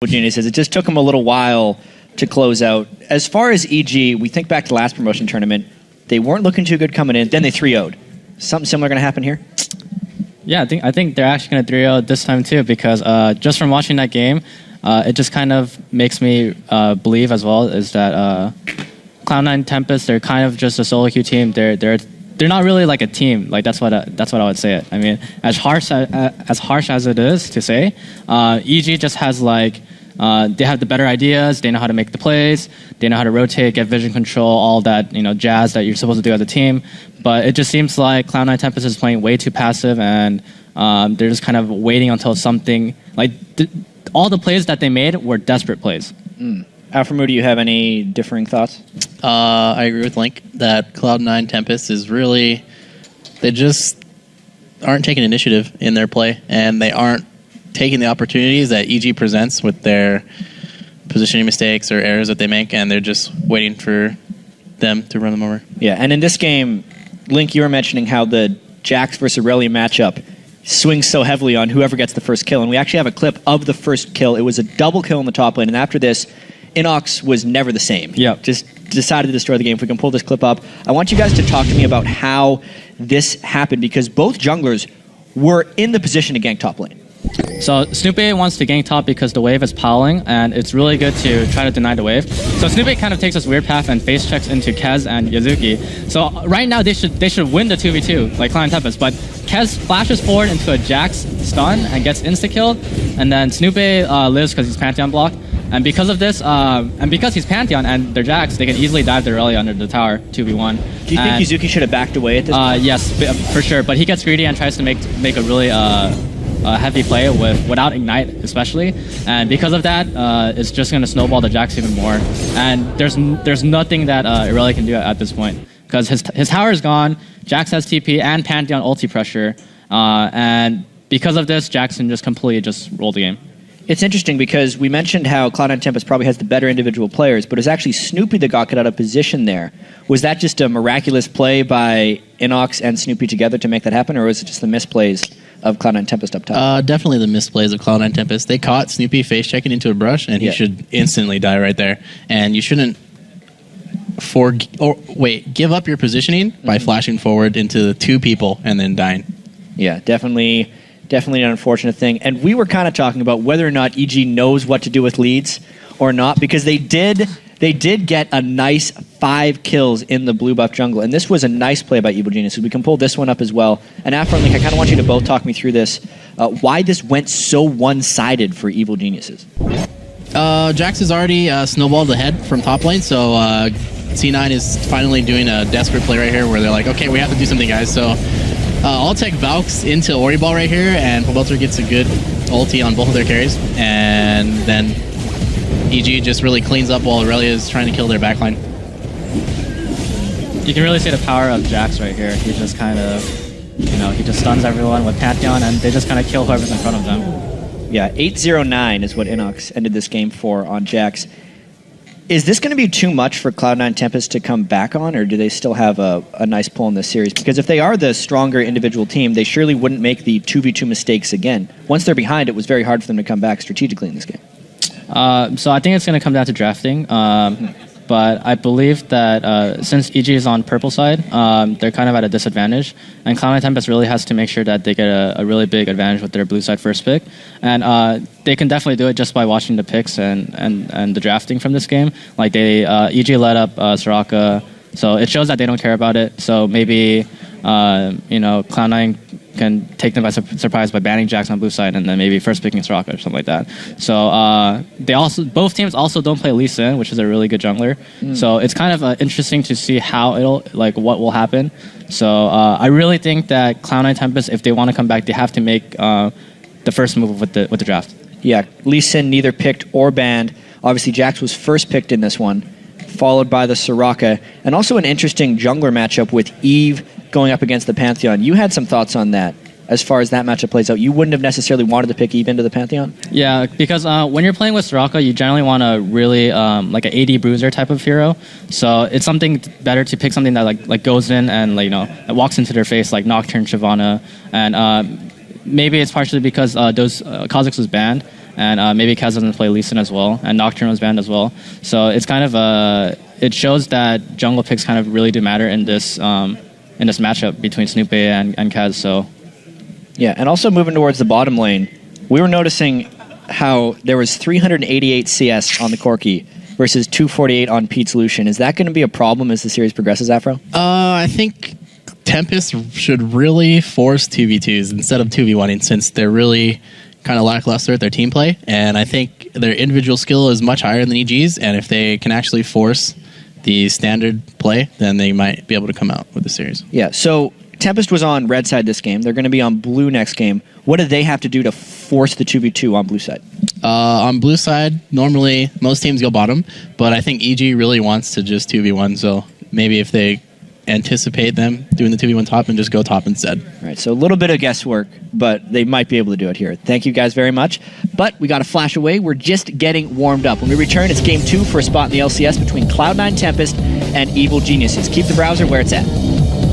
Geniuses. It just took them a little while to close out. As far as EG, we think back to the last promotion tournament. They weren't looking too good coming in. Then they 3-0'd. Something similar going to happen here? Yeah, I think they're actually going to 3-0 this time too, because just from watching that game, it just kind of makes me believe as well is that Cloud9 Tempest, they're kind of just a solo queue team. They're not really like a team. Like that's what I would say. I mean, as harsh as it is to say, EG just has like. They have the better ideas. They know how to make the plays. They know how to rotate, get vision control, all that jazz that you're supposed to do as a team. But it just seems like Cloud9 Tempest is playing way too passive, and they're just kind of waiting until something like all the plays that they made were desperate plays. Alfredo, do you have any differing thoughts? I agree with Link that Cloud9 Tempest is really they just aren't taking initiative in their play, and they aren't taking the opportunities that EG presents with their positioning mistakes or errors that they make, and they're just waiting for them to run them over. Yeah, and in this game, Link, you were mentioning how the Jax versus Aurelia matchup swings so heavily on whoever gets the first kill, and we actually have a clip of the first kill. It was a double kill in the top lane, and after this, Inox was never the same. Yep. Just decided to destroy the game. If we can pull this clip up, I want you guys to talk to me about how this happened, because both junglers were in the position to gank top lane. So Snoopy wants to gank top because the wave is piling, and it's really good to try to deny the wave. So Snoopy kind of takes this weird path and face checks into Kez and Yazuki. So right now they should win the 2v2 like Cloud9 Tempest, but Kez flashes forward into a Jax stun and gets insta-killed, and then Snoopy lives because he's Pantheon blocked. And because of this, and because he's Pantheon and they're Jax, they can easily dive the Aurelia under the tower 2v1. Do you think Yazuki should have backed away at this point? Yes, for sure. But he gets greedy and tries to make a really heavy play without Ignite, especially. And because of that, it's just going to snowball the Jax even more. And there's nothing that Aurelia can do at this point, because his tower is gone, Jax has TP and Pantheon ulti pressure, and because of this, Jax can just completely just roll the game. It's interesting because we mentioned how Cloud9 Tempest probably has the better individual players, but it's actually Snoopy that got out of position there. Was that just a miraculous play by Inox and Snoopy together to make that happen, or was it just the misplays of Cloud9 Tempest up top? Definitely the misplays of Cloud9 Tempest. They caught Snoopy face checking into a brush, and he should instantly die right there. And you shouldn't give up your positioning by flashing forward into two people and then dying. Yeah, definitely an unfortunate thing. And we were kind of talking about whether or not EG knows what to do with leads or not, because they did get a nice 5 kills in the blue buff jungle, and this was a nice play by Evil Geniuses. We can pull this one up as well. And after, Link, I kind of want you to both talk me through this, why this went so one-sided for Evil Geniuses. Jax is already snowballed ahead from top lane, so C9 is finally doing a desperate play right here where they're like, okay, we have to do something, guys. So I'll take Valks into Ori Ball right here, and Pobelter gets a good ulti on both of their carries, and then EG just really cleans up while Aurelia is trying to kill their backline. You can really see the power of Jax right here. He just kind of, he just stuns everyone with Pantheon, and they just kind of kill whoever's in front of them. Yeah, 8-0-9 is what Inox ended this game for on Jax. Is this going to be too much for Cloud9 Tempest to come back on, or do they still have a nice pull in this series? Because if they are the stronger individual team, they surely wouldn't make the 2v2 mistakes again. Once they're behind, it was very hard for them to come back strategically in this game. So I think it's going to come down to drafting. But I believe that since EG is on purple side, they're kind of at a disadvantage. And Cloud9 Tempest really has to make sure that they get a really big advantage with their blue side first pick. And they can definitely do it just by watching the picks and the drafting from this game. Like EG led up Soraka, so it shows that they don't care about it. So maybe Cloud9 can take them by surprise by banning Jax on blue side and then maybe first picking Soraka or something like that. So both teams also don't play Lee Sin, which is a really good jungler. So it's kind of interesting to see how what will happen. So I really think that Cloud9 Tempest, if they want to come back, they have to make the first move with the draft. Yeah, Lee Sin neither picked or banned. Obviously, Jax was first picked in this one, followed by the Soraka, and also an interesting jungler matchup with Eve going up against the Pantheon. You had some thoughts on that as far as that matchup plays out. You wouldn't have necessarily wanted to pick Eve into the Pantheon? Yeah, because when you're playing with Soraka, you generally want to really like an AD bruiser type of hero. So it's something better to pick something that like goes in and that walks into their face, like Nocturne, Shyvana, and maybe it's partially because those Kha'Zix was banned, and maybe Kaz doesn't play Lee Sin as well, and Nocturne was banned as well. So it's kind of it shows that jungle picks kind of really do matter in this matchup between Snoop and Kaz. So yeah, and also moving towards the bottom lane, we were noticing how there was 388 CS on the Corki versus 248 on Pete's Lucian. Is that going to be a problem as the series progresses, Afro? I think Tempest should really force 2v2s instead of 2v1ing, since they're really kind of lackluster at their team play. And I think their individual skill is much higher than EG's, and if they can actually force the standard play, then they might be able to come out with the series. Yeah, so Tempest was on red side this game. They're going to be on blue next game. What do they have to do to force the 2v2 on blue side? On blue side, normally most teams go bottom, but I think EG really wants to just 2v1, so maybe if they anticipate them doing the 2v1 top and just go top instead. All right, so a little bit of guesswork, but they might be able to do it here. Thank you guys very much. But we got to flash away. We're just getting warmed up. When we return, it's game 2 for a spot in the LCS between Cloud9 Tempest and Evil Geniuses. Keep the browser where it's at.